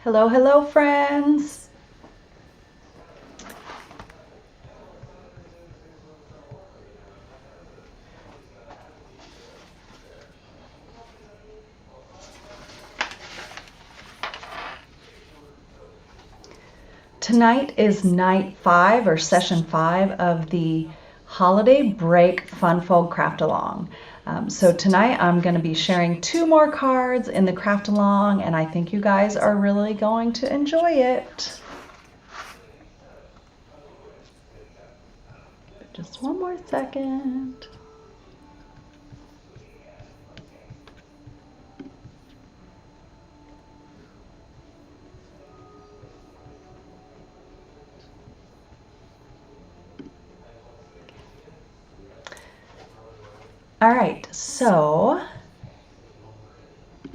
Hello, hello, friends. Tonight is night 5 or session 5 of the Holiday Break Fun Fold Craft Along. So tonight I'm going to be sharing 2 more cards in the Craft Along, and I think you guys are really going to enjoy it. Just one more second. All right, so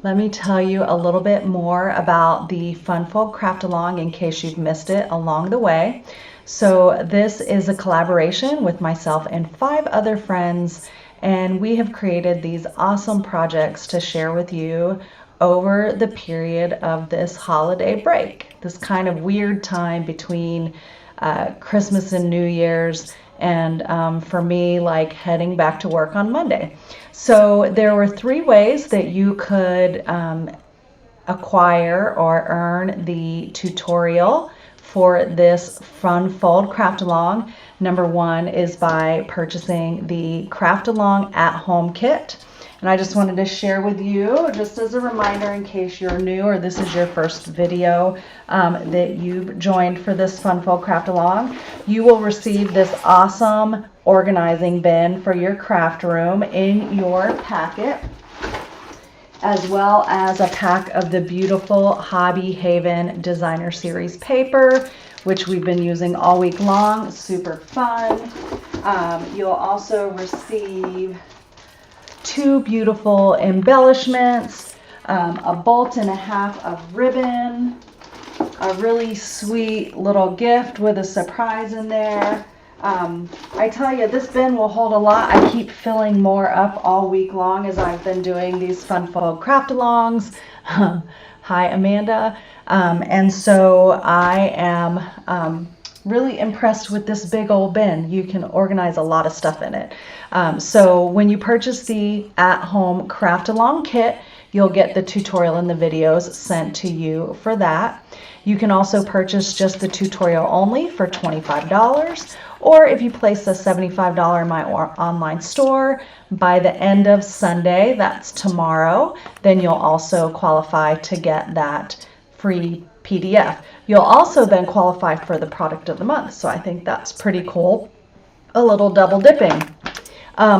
let me tell you a little bit more about the Fun Fold Craft Along in case you've missed it along the way. So this is a collaboration with myself and 5 other friends, and we have created these awesome projects to share with you over the period of this holiday break, this kind of weird time between Christmas and New Year's, and for me, like heading back to work on Monday. So there were 3 ways that you could acquire or earn the tutorial for this Fun Fold Craft Along. Number 1 is by purchasing the Craft Along at Home kit. And I just wanted to share with you, just as a reminder in case you're new or this is your first video that you've joined for this Fun Fold Craft Along, you will receive this awesome organizing bin for your craft room in your packet, as well as a pack of the beautiful Hobby Haven Designer Series paper, which we've been using all week long. Super fun. You'll also receive 2 beautiful embellishments, a bolt and a half of ribbon, a really sweet little gift with a surprise in there. I tell you, this bin will hold a lot. I keep filling more up all week long as I've been doing these Fun Fold Craft Alongs. Hi, Amanda. And so I am really impressed with this big old bin. You can organize a lot of stuff in it. So when you purchase the at-home Craft Along kit, you'll get the tutorial and the videos sent to you for that. You can also purchase just the tutorial only for $25, or if you place a $75 in my online store by the end of Sunday, that's tomorrow, then you'll also qualify to get that free PDF. You'll also then qualify for the product of the month, so I think that's pretty cool. A little double dipping.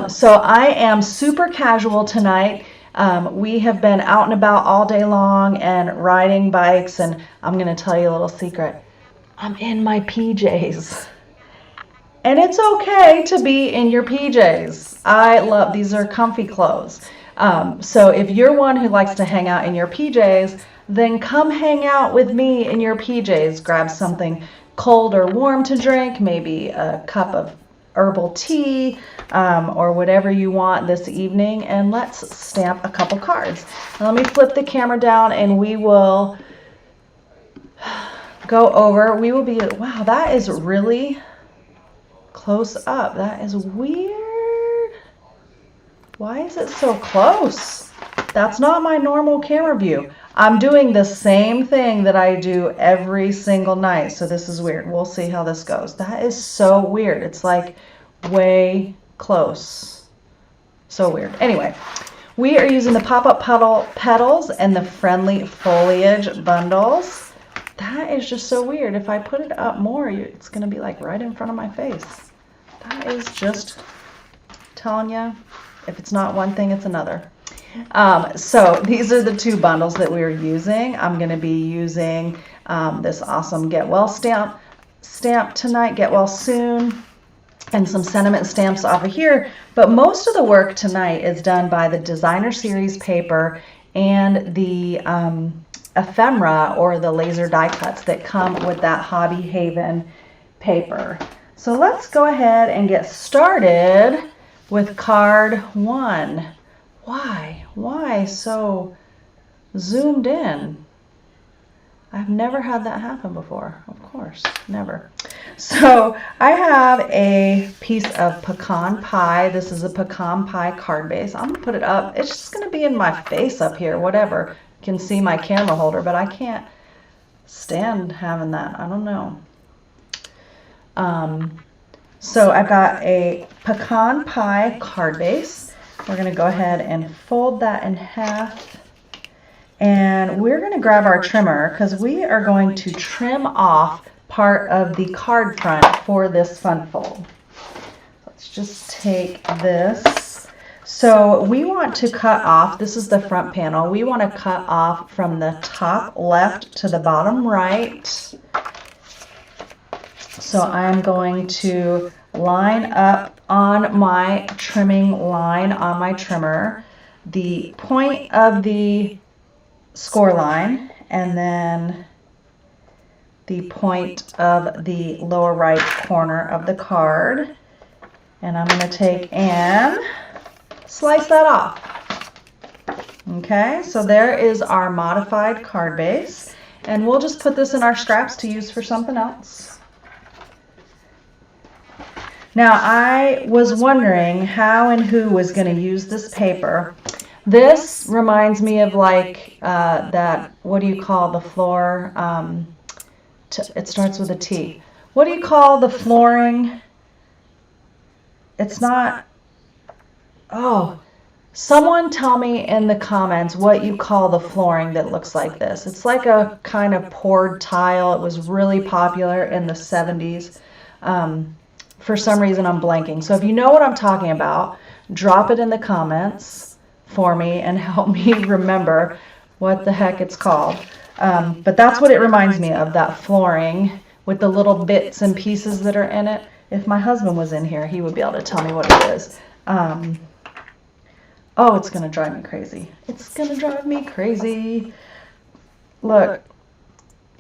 So I am super casual tonight. We have been out and about all day long and riding bikes, and I'm going to tell you a little secret. I'm in my PJs. And it's okay to be in your PJs. I love, these are comfy clothes. So if you're one who likes to hang out in your PJs, then come hang out with me in your PJs. Grab something cold or warm to drink, maybe a cup of herbal tea, or whatever you want this evening, and let's stamp a couple cards. Now, let me flip the camera down and we will go over. We will be, wow, that is really close up. That is weird. Why is it so close? That's not my normal camera view. I'm doing the same thing that I do every single night, so this is weird. We'll see how this goes. That is so weird. It's like way close. So weird. Anyway, we are using the pop-up petals and the Friendly Foliage bundles. That is just so weird. If I put it up more, it's going to be like right in front of my face. That is just telling you, if it's not one thing, it's another. So these are the 2 bundles that we're using. I'm going to be using this awesome Get Well stamp tonight, Get Well Soon, and some sentiment stamps over here. But most of the work tonight is done by the Designer Series paper and the ephemera or the laser die cuts that come with that Hobby Haven paper. So let's go ahead and get started with card 1. Why so zoomed in? I've never had that happen before. Of course, never. So I have a piece of pecan pie. This is a pecan pie card base. I'm gonna put it up. It's just gonna be in my face up here, whatever. You can see my camera holder, but I can't stand having that. I don't know. So I've got a pecan pie card base. We're gonna go ahead and fold that in half. And we're going to grab our trimmer because we are going to trim off part of the card front for this fun fold. Let's just take this. So we want to cut off, this is the front panel, we want to cut off from the top left to the bottom right. So I'm going to line up on my trimming line on my trimmer the point of the score line and then the point of the lower right corner of the card, and I'm going to take and slice that off. Okay, so there is our modified card base, and we'll just put this in our scraps to use for something else. Now I was wondering how and who was going to use this paper. This reminds me of like that, what do you call the floor? It starts with a T. What do you call the flooring? It's not, oh, someone tell me in the comments what you call the flooring that looks like this. It's like a kind of poured tile. It was really popular in the 70s. For some reason I'm blanking. So if you know what I'm talking about, drop it in the comments for me and help me remember what the heck it's called. But that's what it reminds me of, that flooring with the little bits and pieces that are in it. If my husband was in here, he would be able to tell me what it is. Oh, it's going to drive me crazy. It's going to drive me crazy. Look,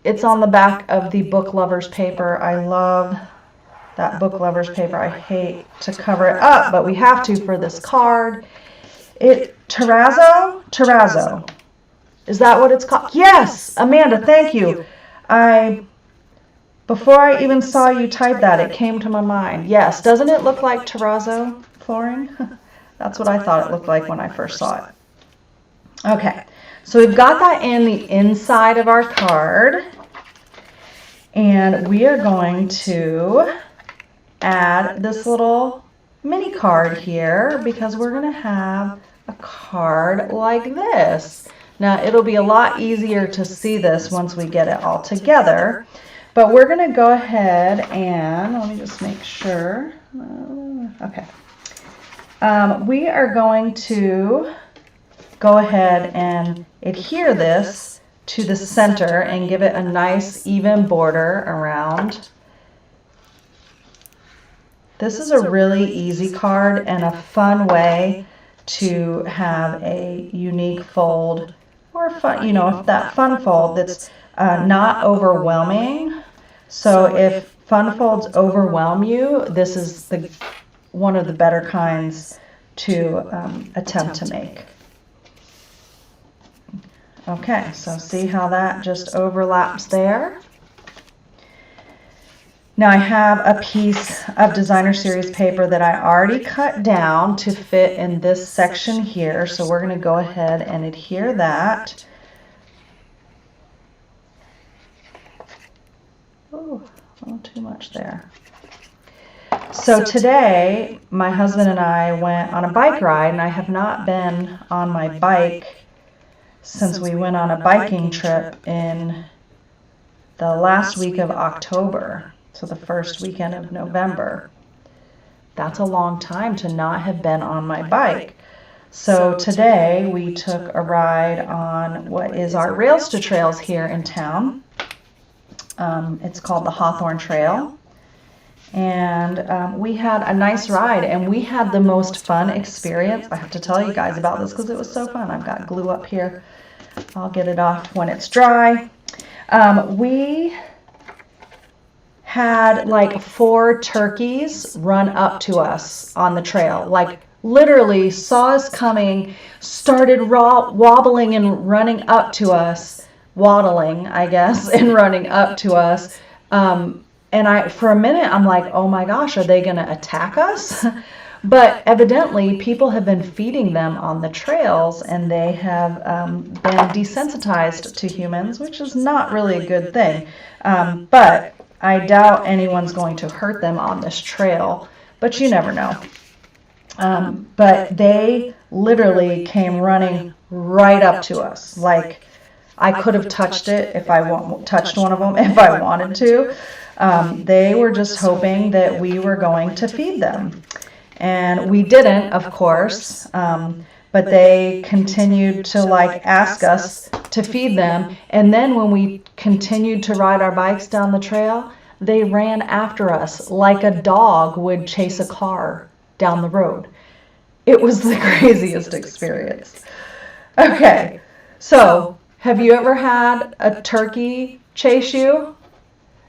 it's on the back of the Book Lovers paper. I love that Book Lovers paper. I hate to cover it up, but we have to for this card. Terrazzo? Is that what it's called? Yes, Amanda, thank you. Before I even saw you type that, it came to my mind. Yes, doesn't it look like terrazzo flooring? That's what I thought it looked like when I first saw it. Okay, so we've got that in the inside of our card, and we are going to add this little mini card here because we're going to have a card like this. Now it'll be a lot easier to see this once we get it all together, but we're going to go ahead and let me just make sure. Okay. We are going to go ahead and adhere this to the center and give it a nice even border around. This is a really easy card and a fun way to have a unique fold, or fun, you know, that fun fold that's not overwhelming. So if fun folds overwhelm you, this is one of the better kinds to attempt to make. Okay, so see how that just overlaps there? Now I have a piece of designer series paper that I already cut down to fit in this section here. So we're going to go ahead and adhere that. Oh, a little too much there. So today my husband and I went on a bike ride, and I have not been on my bike since we went on a biking trip in the last week of October. So the first weekend of November. That's a long time to not have been on my bike. So today we took a ride on what is our Rails to Trails here in town. It's called the Hawthorne Trail. And we had a nice ride, and we had the most fun experience. I have to tell you guys about this because it was so fun. I've got glue up here. I'll get it off when it's dry. We had like 4 turkeys run up to us on the trail, like literally saw us coming, started wobbling and running up to us waddling, I guess, and running up to us. And for a minute, I'm like, oh my gosh, are they going to attack us? But evidently, people have been feeding them on the trails, and they have been desensitized to humans, which is not really a good thing. But I doubt anyone's going to hurt them on this trail, but you never know. But they literally came running right up to us. Like, I could have touched it if I touched one of them if I wanted to. They were just hoping that we were going to feed them. And we didn't, of course, but they continued to like ask us to feed them. And then when we continued to ride our bikes down the trail, they ran after us like a dog would chase a car down the road. It was the craziest experience. Okay, so have you ever had a turkey chase you?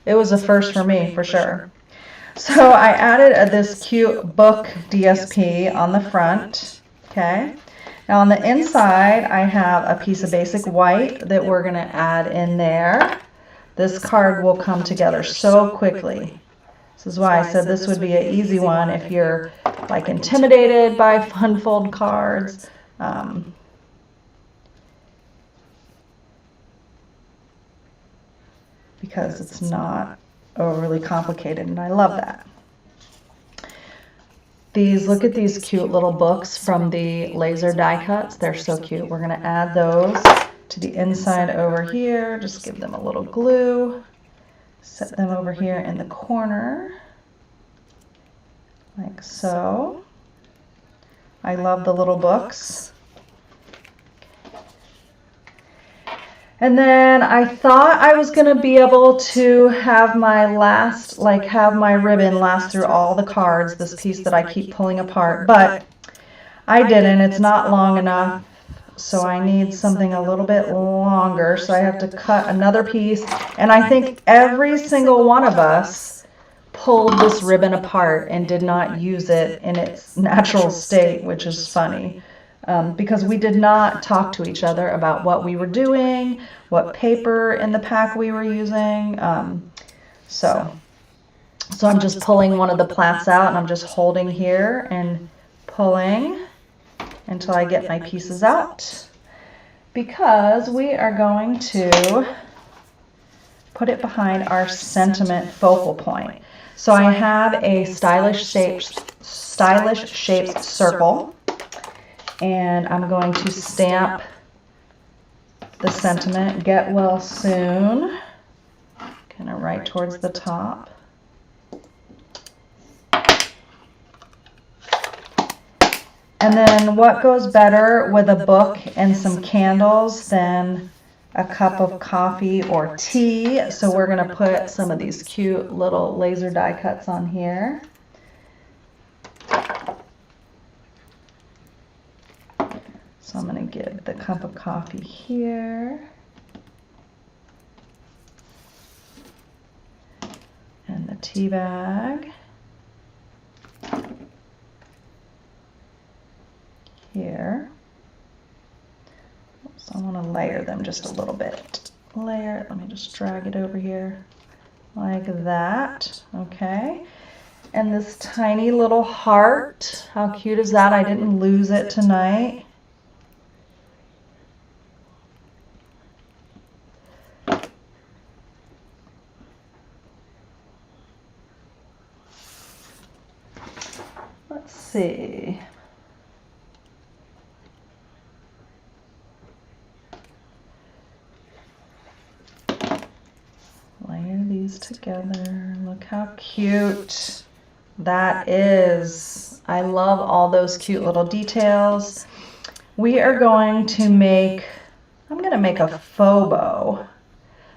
It was a first for me, for sure. So I added this cute book DSP on the front, okay? Now on the inside, I have a piece of basic white that we're gonna add in there. This card will come together so quickly. This is why I said this would be an easy one if you're like intimidated by fun fold cards. Because it's not overly complicated, and I love that. Look at these cute little books from the laser die cuts. They're so cute. We're going to add those to the inside over here. Just give them a little glue. Set them over here in the corner, like so. I love the little books. And then I thought I was going to be able to have my ribbon last through all the cards, this piece that I keep pulling apart, but I didn't. It's not long enough, so I need something a little bit longer, so I have to cut another piece. And I think every single one of us pulled this ribbon apart and did not use it in its natural state, which is funny. Because we did not talk to each other about what we were doing, what paper in the pack we were using. So I'm just pulling one of the plats out, and I'm just holding here and pulling until I get my pieces out, because we are going to put it behind our sentiment focal point. So I have a stylish shaped circle. And I'm going to stamp the sentiment, get well soon, kind of right towards the top. And then what goes better with a book and some candles than a cup of coffee or tea? So we're going to put some of these cute little laser die cuts on here. So I'm going to give the cup of coffee here. And the tea bag here. So I want to layer them just a little bit. Layer it. Let me just drag it over here like that. Okay. And this tiny little heart. How cute is that? I didn't lose it tonight. Let's see. Layer these together. Look how cute that is. I love all those cute little details. We are going to make, I'm going to make a faux bow.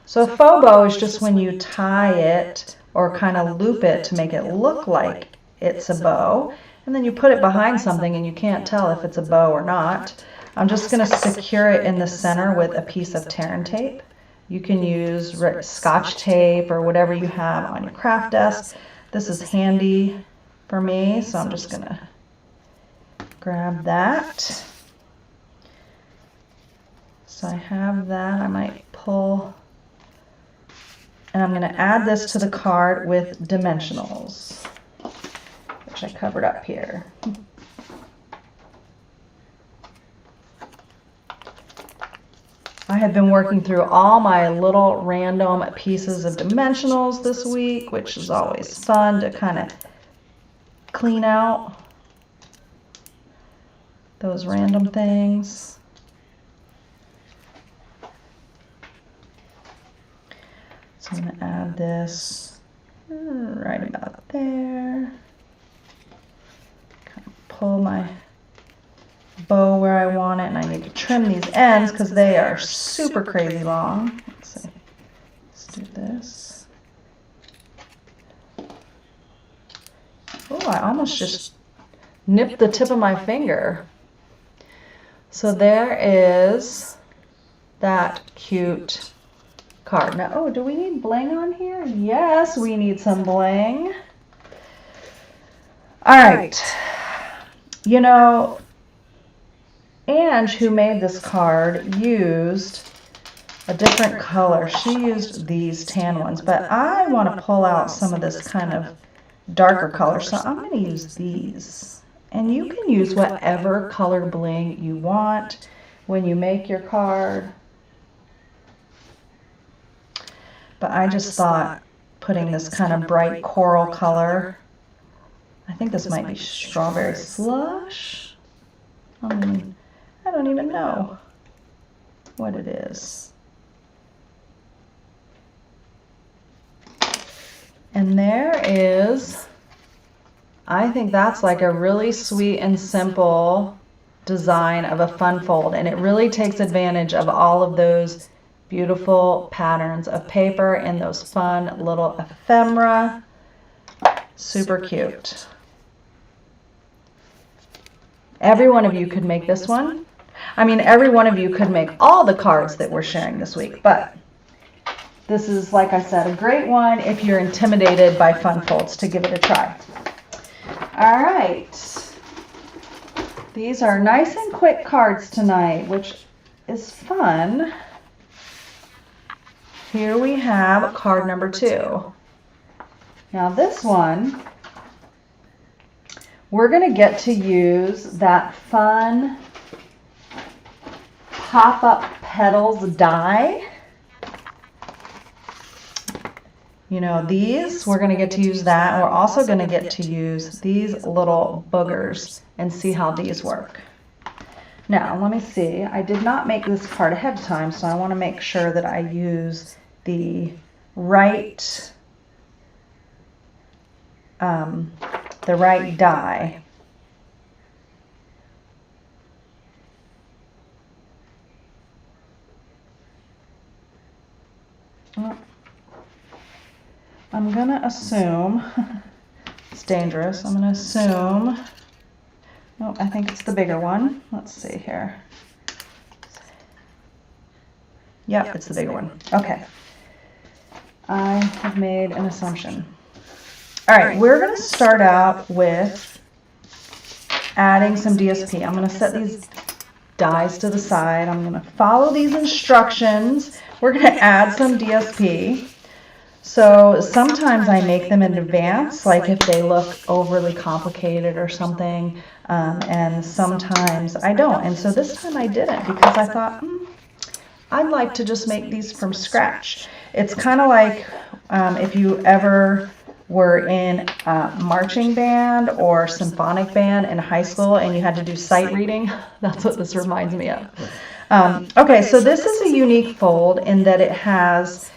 So a faux bow is just when you tie it or kind of loop it to make it look like it's a bow, and then you put it behind something and you can't tell if it's a bow or not. I'm just going to secure it in the center with a piece of tear and tape. You can use Scotch tape or whatever you have on your craft desk. This is handy for me, so I'm just going to grab that. So So I have that. I might pull, and I'm going to add this to the card with dimensionals, which I covered up here. I have been working through all my little random pieces of dimensionals this week, which is always fun to kind of clean out those random things. So I'm going to add this right about there. Kind of pull my bow where I want it, and I need to trim these ends because they are super crazy long. Let's see. Let's do this. Oh, I almost just nipped the tip of my finger. So there is that cute card. Now, oh, do we need bling on here? Yes, we need some bling. All right. You know, Ange, who made this card, used a different color. She used these tan ones, but I want to pull out some of this kind of darker color, so I'm going to use these. And you can use whatever color bling you want when you make your card. But I just thought putting this kind of bright coral color, I think this might be strawberry slush. I don't even know what it is. And there is, I think that's like a really sweet and simple design of a fun fold, and it really takes advantage of all of those beautiful patterns of paper and those fun little ephemera. Super cute. Every one of you could make this one. I mean, every one of you could make all the cards that we're sharing this week, but this is, like I said, a great one if you're intimidated by fun folds to give it a try. All right. These are nice and quick cards tonight, which is fun. Here we have card number 2. Now this one, we're going to get to use that fun pop-up Petals die. You know, these, we're going to get to use that. And we're also going to get to use these little boogers and see how these work. Now, let me see. I did not make this card ahead of time, so I want to make sure that I use the right die. Well, I'm going to assume, it's dangerous, I'm going to assume, oh, I think it's the bigger one. Let's see here. Yep, it's the bigger one. Okay. I have made an assumption. All right, we're going to start out with adding some DSP. I'm going to set these dies to the side. I'm going to follow these instructions. We're going to add some DSP. So sometimes I make them in advance, like if they look overly complicated or something, and sometimes I don't. And so this time I didn't, because I thought, I'd like to just make these from scratch. It's kind of like if you ever were in marching band or symphonic band in high school and you had to do sight reading. That's what this reminds me of. Okay, so this is a unique fold in that it has,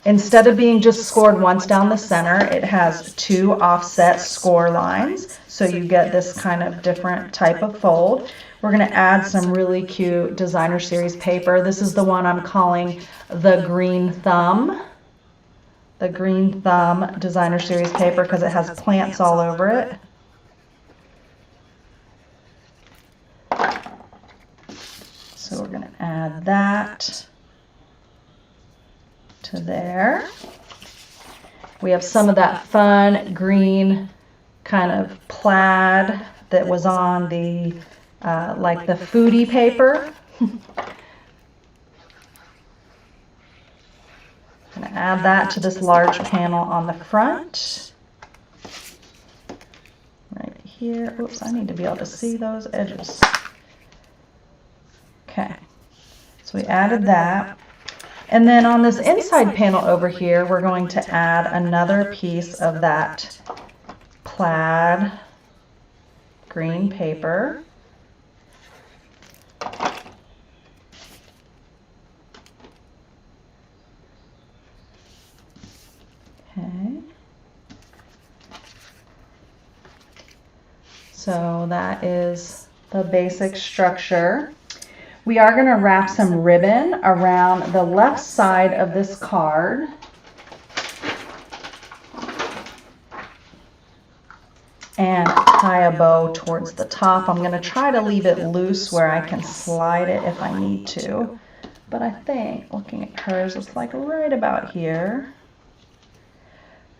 instead of being just scored once down the center, it has 2 offset score lines. So you get this kind of different type of fold. We're going to add some really cute designer series paper. This is the one I'm calling the Green Thumb. The Green Thumb designer series paper, because it has plants all over it. So we're going to add that to there. We have some of that fun green kind of plaid that was on the like the foodie paper. I'm going to add that to this large panel on the front. Right here. Oops, I need to be able to see those edges. Okay, so we added that. And then on this inside panel over here, we're going to add another piece of that plaid green paper. Okay. So that is the basic structure. We are going to wrap some ribbon around the left side of this card. And tie a bow towards the top. I'm going to try to leave it loose where I can slide it if I need to. But I think, looking at hers, it's like right about here.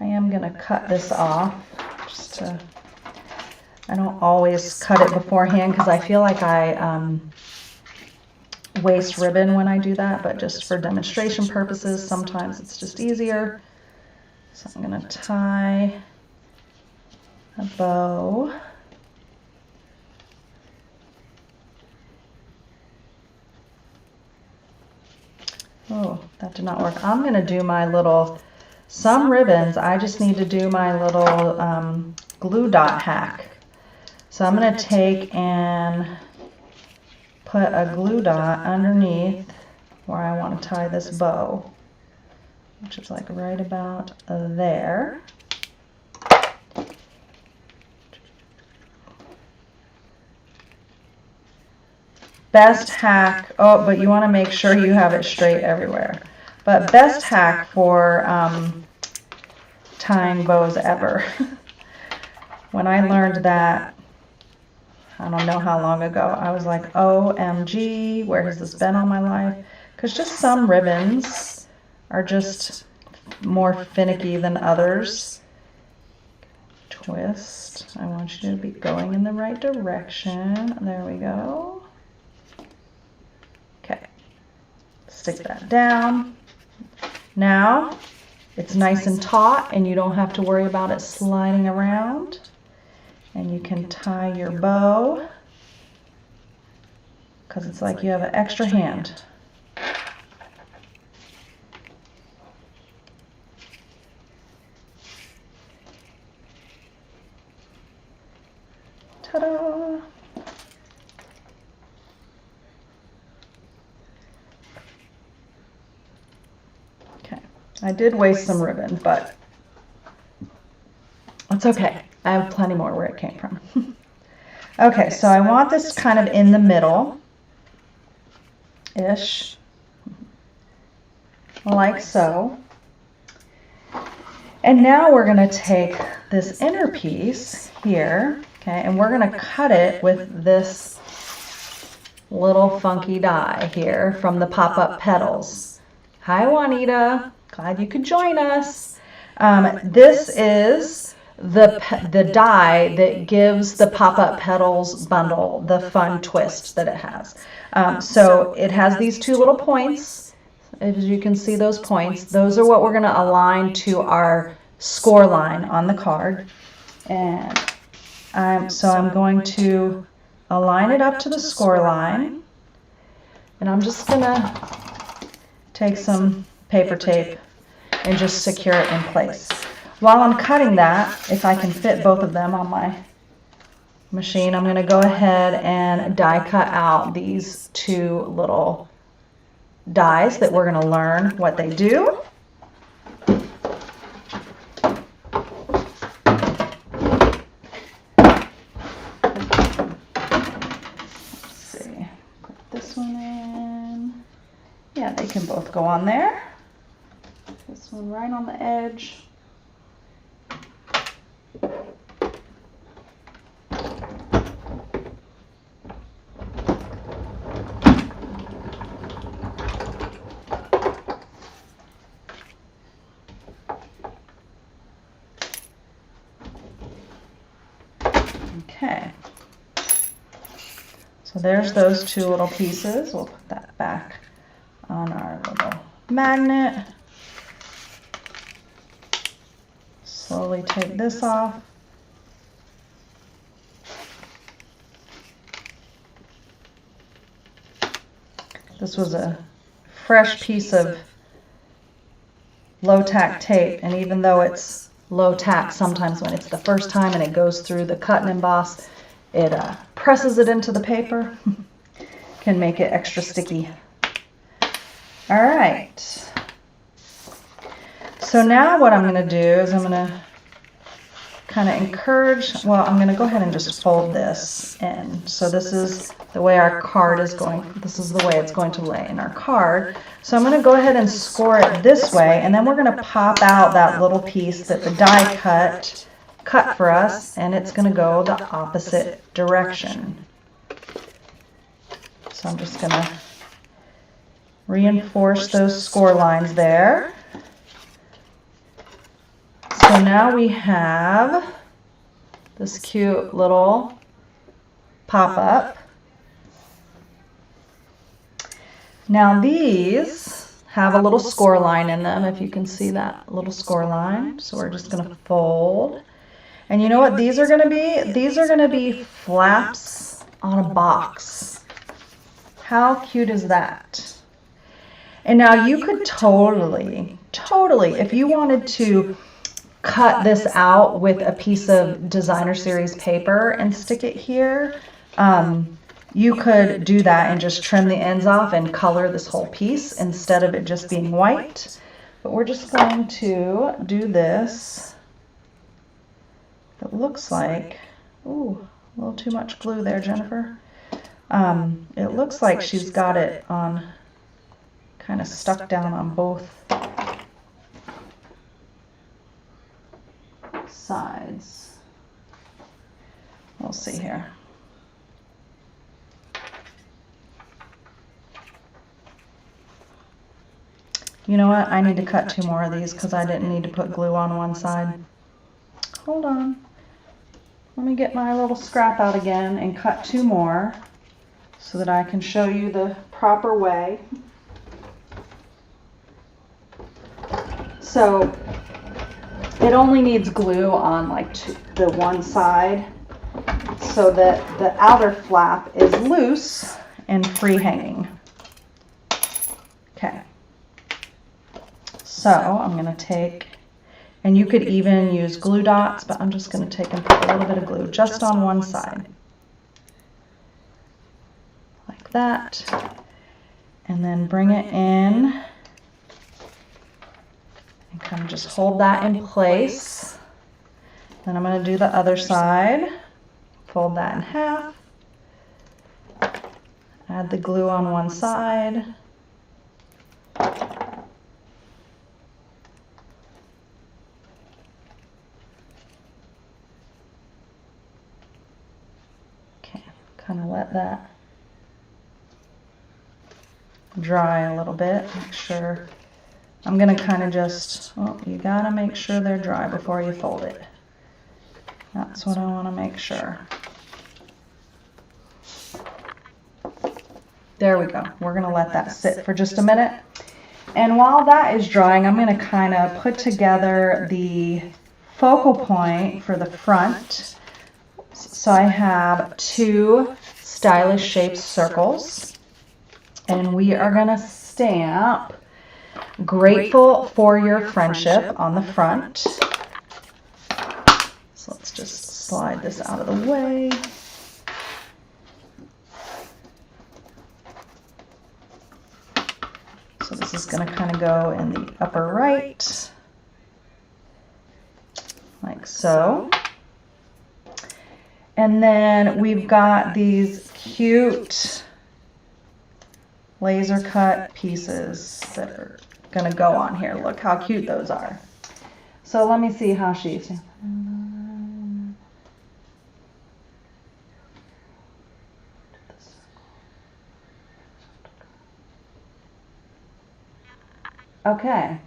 I am going to cut this off. I don't always cut it beforehand because I feel like I waste ribbon when I do that, but just for demonstration purposes, sometimes it's just easier. So I'm going to tie a bow. Oh, that did not work. I'm going to do my little, some ribbons, I just need to do my little glue dot hack. So I'm going to take and put a glue dot underneath where I want to tie this bow, which is like right about there. Best hack, oh, but you want to make sure you have it straight everywhere. But best hack for tying bows ever. When I learned that, I don't know how long ago, I was like, OMG, where has this been all my life? Because just some ribbons are just more finicky than others. Twist. I want you to be going in the right direction. There we go. Okay. Stick that down. Now, it's nice and taut and you don't have to worry about it sliding around. And you can tie your bow because it's like you have an extra hand. Ta-da! Okay, I did waste some ribbon, but it's okay. I have plenty more where it came from. Okay, so I want this kind of in the middle-ish, like so. And now we're going to take this inner piece here, okay, and we're going to cut it with this little funky die here from the pop-up Petals. Hi, Juanita. Glad you could join us. This is the die that gives the pop-up Petals bundle the fun twist that it has. So it has these two little points. As you can see, those points, those are what we're going to align to our score line on the card. And so I'm going to align it up to the score line. And I'm just going to take some paper tape and just secure it in place. While I'm cutting that, if I can fit both of them on my machine, I'm going to go ahead and die cut out these two little dies that we're going to learn what they do. Let's see, put this one in. Yeah, they can both go on there. This one right on the edge. Okay, so there's those two little pieces. We'll put that back on our little magnet. Slowly take this off. This was a fresh piece of low tack tape, and even though it's low tack, sometimes when it's the first time and it goes through the cut and emboss, it presses it into the paper, can make it extra sticky. All right. So now what I'm going to do is I'm going to kind of encourage, well, I'm going to go ahead and just fold this in. So this is the way our card is going, this is the way it's going to lay in our card. So I'm going to go ahead and score it this way, and then we're going to pop out that little piece that the die cut for us, and it's going to go the opposite direction. So I'm just going to reinforce those score lines there. So now we have this cute little pop-up. Now these have a little score line in them, if you can see that little score line. So we're just going to fold. And you know what these are going to be? These are going to be flaps on a box. How cute is that? And now you could totally, if you wanted to cut this out with a piece of designer series paper and stick it here, you could do that and just trim the ends off and color this whole piece instead of it just being white. But we're just going to do this. It looks like, ooh, a little too much glue there, Jennifer. It looks like she's got it on, kind of stuck down on both sides. We'll see here. You know what? I need to cut 2 more of these because I didn't need to put glue on one side. Hold on. Let me get my little scrap out again and cut 2 more so that I can show you the proper way. So it only needs glue on like the one side so that the outer flap is loose and free hanging. Okay. So I'm going to take, and you could even use glue dots, but I'm just going to take and put a little bit of glue just on one side. Like that. And then bring it in. And kind of just hold that in place. Then I'm going to do the other side. Fold that in half. Add the glue on one side. Okay, kind of let that dry a little bit. Make sure. I'm going to kind of just, well, you got to make sure they're dry before you fold it. That's what I want to make sure. There we go. We're going to let that sit for just a minute. And while that is drying, I'm going to kind of put together the focal point for the front. So I have 2 stylish shaped circles. And we are going to stamp "Grateful for your friendship" on the front. So let's just slide this out of the way. So this is going to kind of go in the upper right, like so. And then we've got these cute laser cut pieces that are going to go on here. Look how cute those are. So let me see how she's. Okay.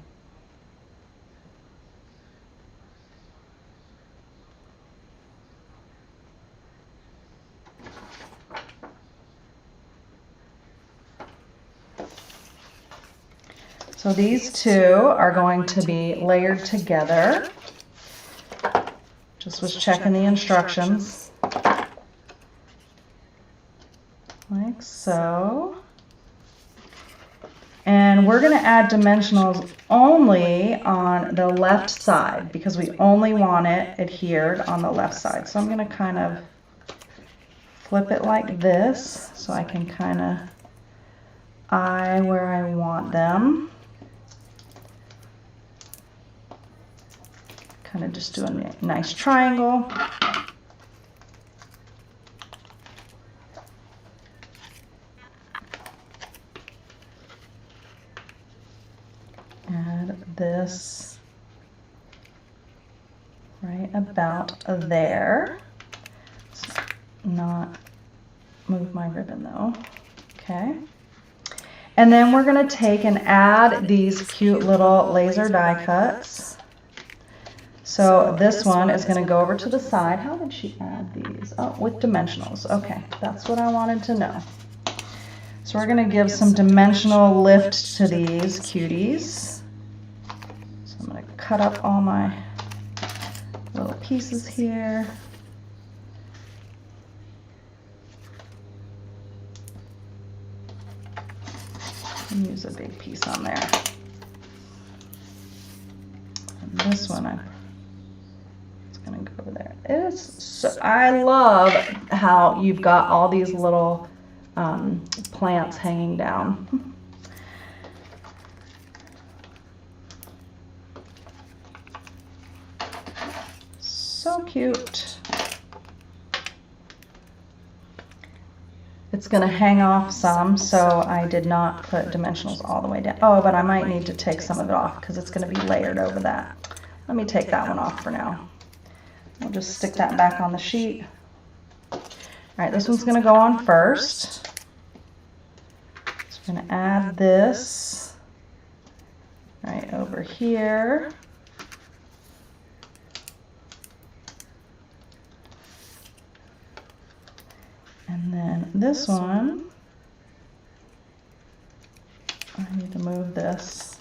So these 2 are going to be layered together. Just was checking the instructions. Like so. And we're going to add dimensionals only on the left side because we only want it adhered on the left side. So I'm going to kind of flip it like this so I can kind of eye where I want them. Kind of just do a nice triangle. Add this right about there. Not move my ribbon though. Okay. And then we're going to take and add these cute little laser die cuts. So this one is going to go over to the side. How did she add these? Oh, with dimensionals. Okay, that's what I wanted to know. So we're going to give some dimensional lift to these cuties. So I'm going to cut up all my little pieces here. Use a big piece on there. And this one it's going to go over there. It's so, I love how you've got all these little plants hanging down. So cute. It's going to hang off some, so I did not put dimensionals all the way down. Oh, but I might need to take some of it off because it's going to be layered over that. Let me take that one off for now. We'll just stick that back on the sheet. All right, this one's going to go on first. So I'm going to add this right over here. And then this one, I need to move this.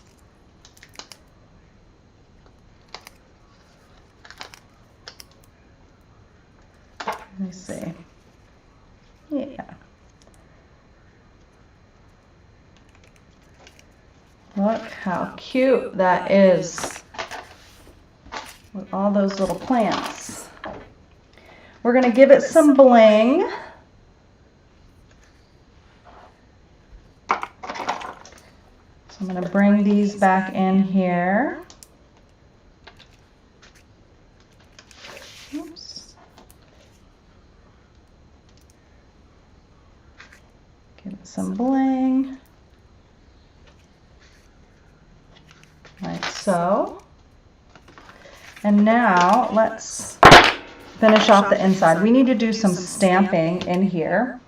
Let me see. Yeah. Look how cute that is with all those little plants. We're going to give it some bling. I'm going to bring these back in here. Oops. Give it some bling. Like so. And now let's finish off the inside. We need to do some stamping in here.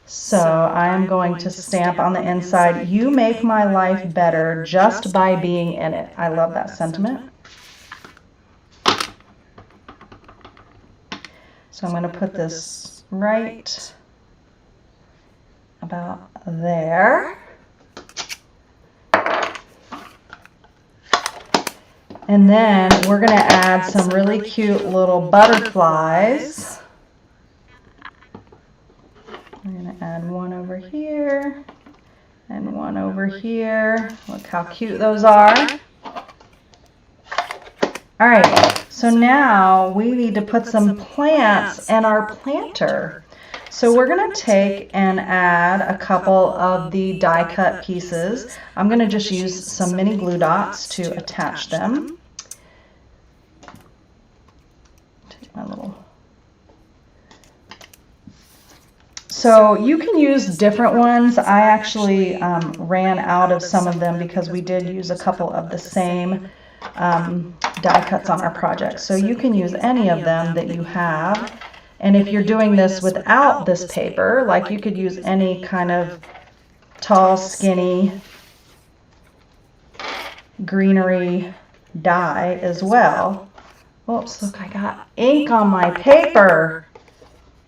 So I am going to stamp on the inside, "You make my life better just by being in it." I love that sentiment. So I'm going to put this right about there. And then we're going to add some really cute little butterflies. We're going to add one over here and one over here. Look how cute those are. All right, so now we need to put some plants in our planter. So we're going to take and add a couple of the die cut pieces. I'm going to just use some mini glue dots to attach them. Take my little... So you can use different ones. I actually ran out of some of them because we did use a couple of the same die cuts on our project. So you can use any of them that you have. And if you're doing this without this paper, like you could use any kind of tall, skinny, greenery die as well. Oops, look, I got ink on my paper.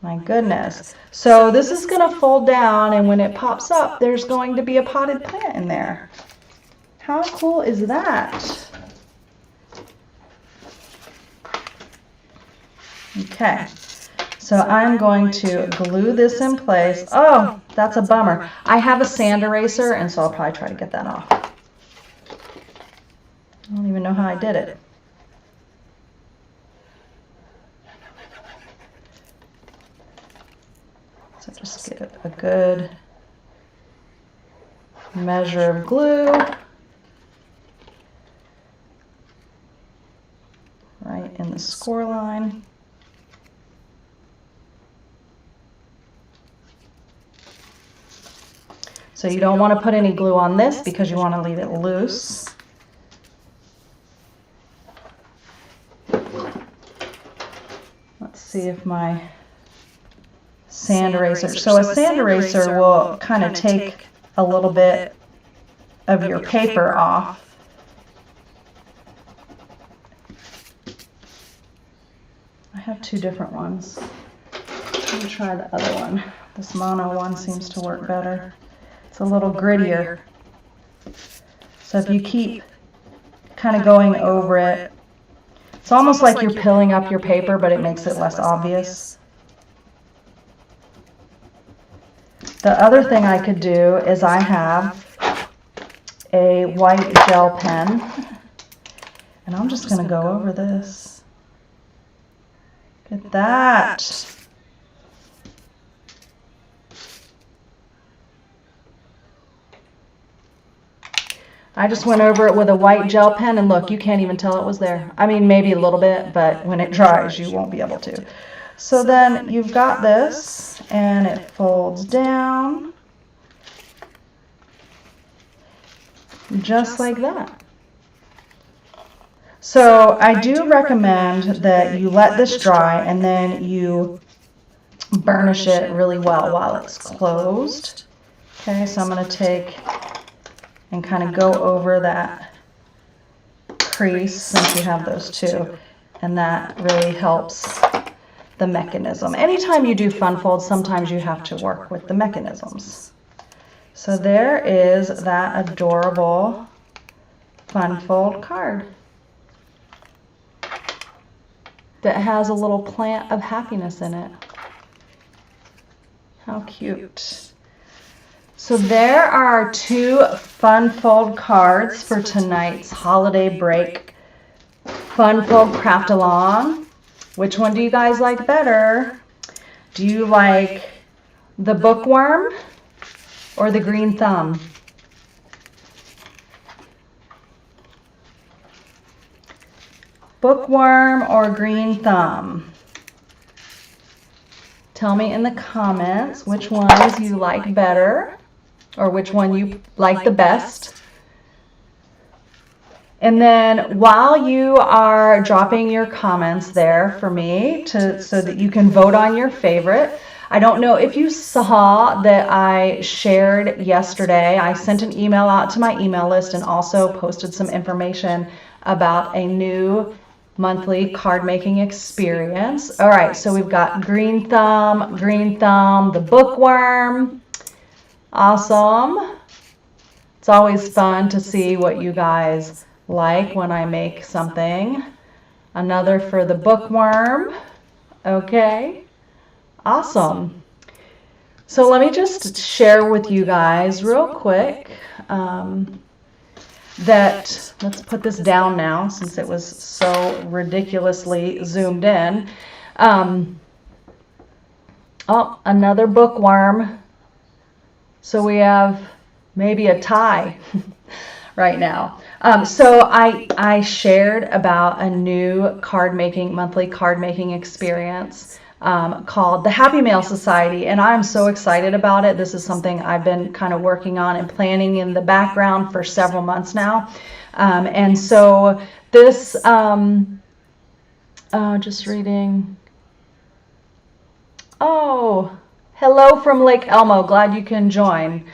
My goodness. So this is going to fold down, and when it pops up, there's going to be a potted plant in there. How cool is that? Okay, so I'm going to glue this in place. Oh, that's a bummer. I have a sand eraser, and so I'll probably try to get that off. I don't even know how I did it. So just get a good measure of glue right in the score line. So you don't want to put any glue on this because you want to leave it loose. Let's see if my sand eraser. So a sand eraser will kind of take a little bit of your paper off. I have two different ones. Let me try the other one. This mono one seems to work better. It's a little grittier. So if you keep kind of going over it, it's almost like you're pilling up your paper, but it makes it less obvious. The other thing I could do is I have a white gel pen, and I'm just going to go over this. Look at that. I just went over it with a white gel pen, and look, you can't even tell it was there. I mean, maybe a little bit, but when it dries, you won't be able to. So then you've got this, and it folds down just like that. So I do recommend that you let this dry and then you burnish it really well while it's closed. Okay, so I'm going to take and kind of go over that crease since you have those two, and that really helps the mechanism. Anytime you do fun fold, sometimes you have to work with the mechanisms. So there is that adorable fun fold card that has a little plant of happiness in it. How cute. So there are our two fun fold cards for tonight's holiday break fun fold craft along. Which one do you guys like better? Do you like the bookworm or the green thumb? Bookworm or green thumb? Tell me in the comments which ones you like better, or which one you like the best. And then while you are dropping your comments there for me so that you can vote on your favorite, I don't know if you saw that I shared yesterday. I sent an email out to my email list and also posted some information about a new monthly card making experience. All right, so we've got green thumb, the bookworm. Awesome. It's always fun to see what you guys like when I make something. Another for the bookworm. Okay. Awesome. So let me just share with you guys real quick that, let's put this down now since it was so ridiculously zoomed in. Oh, another bookworm. So we have maybe a tie right now. So I shared about a new monthly card making experience called the Happy Mail Society, and I'm so excited about it. This is something I've been kind of working on and planning in the background for several months now. And so this, just reading. Oh, hello from Lake Elmo. Glad you can join.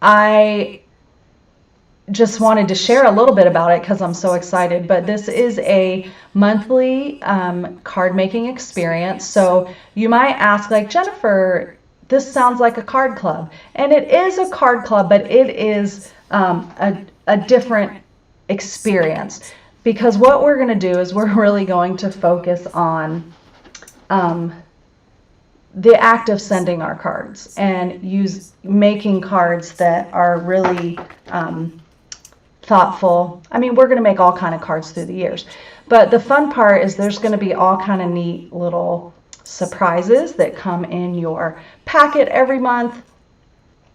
I just wanted to share a little bit about it because I'm so excited, but this is a monthly card making experience. So you might ask, like, Jennifer, this sounds like a card club, and it is a card club, but it is a different experience. because what we're going to do is we're really going to focus on the act of sending our cards and making cards that are really thoughtful. I mean, we're going to make all kind of cards through the years, but the fun part is there's going to be all kind of neat little surprises that come in your packet every month.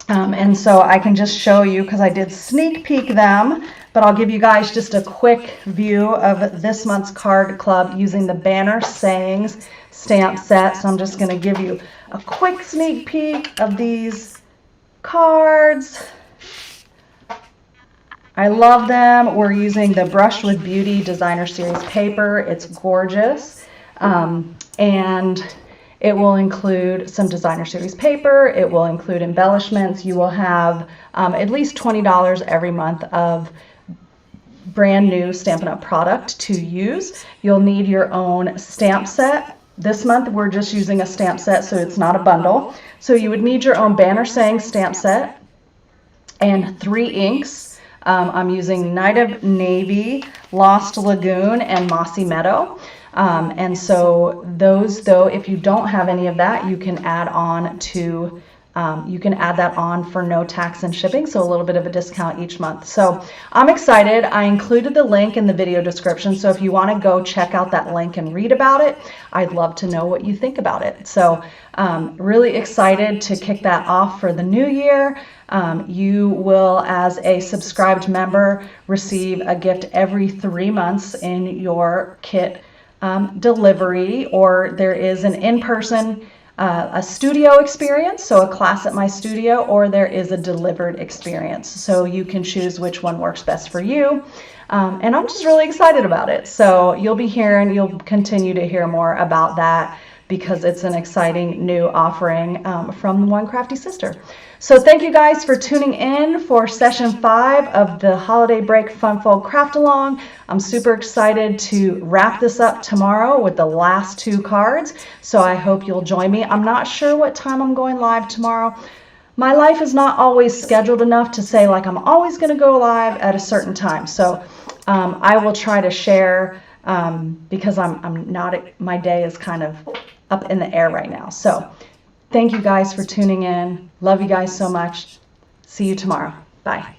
And so I can just show you, because I did sneak peek them, but I'll give you guys just a quick view of this month's card club using the Banner Sayings stamp set. So I'm just going to give you a quick sneak peek of these cards. I love them. We're using the Brush with Beauty Designer Series paper. It's gorgeous. And it will include some Designer Series paper. It will include embellishments. You will have at least $20 every month of brand new Stampin' Up! Product to use. You'll need your own stamp set. This month we're just using a stamp set, so it's not a bundle. So you would need your own Banner Saying stamp set and 3 inks. I'm using Night of Navy, Lost Lagoon, and Mossy Meadow. And so those, though, if you don't have any of that, you can add on to, you can add that on for no tax and shipping, so a little bit of a discount each month. So I'm excited. I included the link in the video description, so if you want to go check out that link and read about it, I'd love to know what you think about it. So really excited to kick that off for the new year. You will, as a subscribed member, receive a gift every 3 months in your kit delivery, or there is an in-person a studio experience, so a class at my studio, or there is a delivered experience. So you can choose which one works best for you. And I'm just really excited about it. So you'll be hearing, you'll continue to hear more about that, because it's an exciting new offering from One Crafty Sister. So thank you guys for tuning in for session 5 of the Holiday Break Fun Fold Craft Along. I'm super excited to wrap this up tomorrow with the last 2 cards. So I hope you'll join me. I'm not sure what time I'm going live tomorrow. My life is not always scheduled enough to say like I'm always going to go live at a certain time. So I will try to share because I'm not, my day is kind of up in the air right now. So thank you guys for tuning in. Love you guys so much. See you tomorrow. Bye.